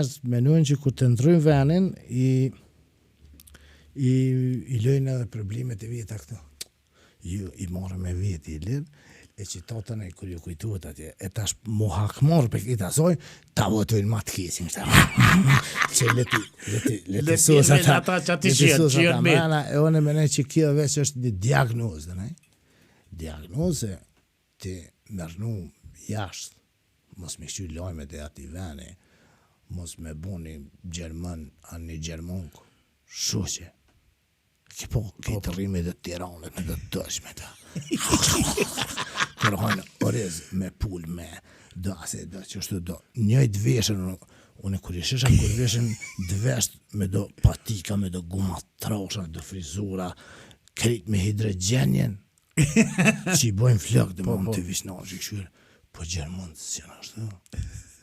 njerëz menojnë që kur të ndrojnë venin i lojnë edhe problemet e veta këto. Ju i morë me veti i lirë, e citatën e kur ju kujtuat atje, e tash mu hakmor për këtë asoj, ta votojnë ma të kesin, që leti susat ata që ati që mena, e one mene që kjo veç është një diagnozë, ne? Diagnozë të mërnu jashtë, mos me shqy lojmet e ati vene, mos me bu një Gjerman, anë një Gjermonk, shushe. Këtë rrime dhe Tiranët me dhe dëshme ta. Kërhojnë orez me pull me do ase do qështu do. Njëjt veshën, unë kur ishesha kur veshën dvesht me do patika, me do guma trosha, do frizura, krit me hidrogenjen, që i bojnë flok dhe më të vishnarë që këshyre. Po Gjermënë të sjenë ashtu,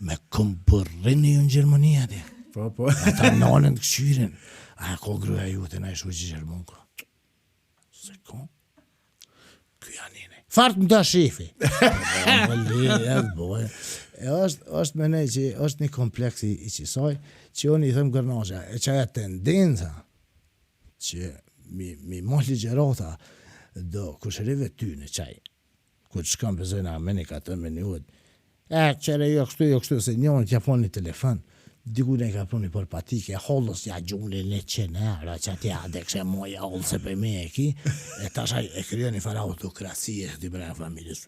me këmë përrinë ju në Gjermënia di. Po. Ata nanën të këshyrin. A ko gruja jute na i shu që Gjermën ko. Se ko? Ky janine. Fartë më da shefi. është me ne që është një kompleks i qisaj, që unë i thëmë gërnasha, e që aja tendenza që mi mos ligjerata do kushërive ty në qaj, kur të shkam pëzojnë Amerika të me një ud, qere jo kështu, se njën t'ja pon një telefon, diku ne ka pun një për patike, hollës ja gjumli në qenera, që atja adekse moja hollë se për me e ki, e tashaj e kryo një fara autokrasie këti bërë familjes.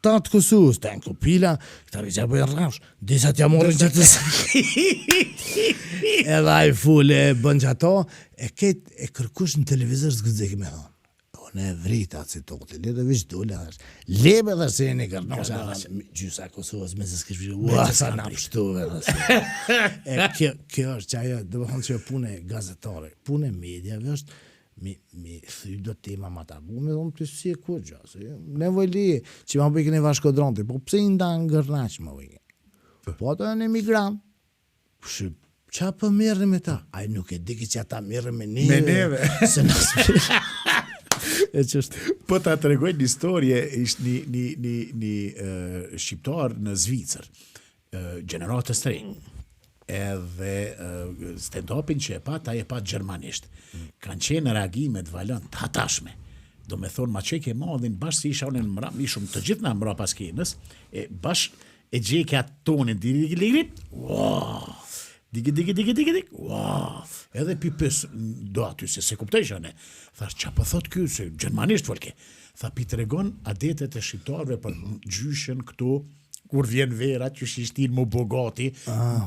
Ta të kësus, ta në kupila, këta rëgja bëjë rrash, disa t'ja morën që të edhe a i full e bën që ato, e ketë e kërkush në televizor s'gëzek me thonë. Ne vrita si toqti, le dhe vishë dole, lebe dhe se një kërnosha, gjysa Kosovës me se s'kishë ua, sa në pështuve dhe se. E kjo është që ajo, dhe bëhën që pune gazetare, pune mediave është, mi thy do tema ma tabu, me thonë të si e kur gjasë, nevoj li, që ma bëjke një vashkodronti, po pse i nda në gërnaq ma bëjke? Po ato e në emigram, qa për mirë me ta? Aj nuk e diki që ata mirë me neve. Me neve. Se nësë Po ta të regoj një historie, ishtë një shqiptar në Zvicër, gjeneratës të rinj, edhe stand-upin që e pa, ta e pa gjermanisht. Kanë qenë reagimet valën të hatashme. Do me thonë, ma qeke madhin, bashkë si isha unë në mram, ishëm të gjithë në mra pas kenës, bashkë e gjeke atë tonin, digi-digi-digi, wow! Digi, wow, edhe pipës do aty, se kuptojshë ne. Thash, qa për thot kjo, se gjermanisht folke. Tha, pi të regon adetet e shqiptarve për gjyshen këto, kur vjen vera, që shishtin më bogati,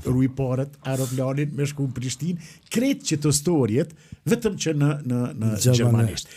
rujparët, aeroplanin, me shku në Prishtin, kretë që të storjet, vetëm që në gjermanisht.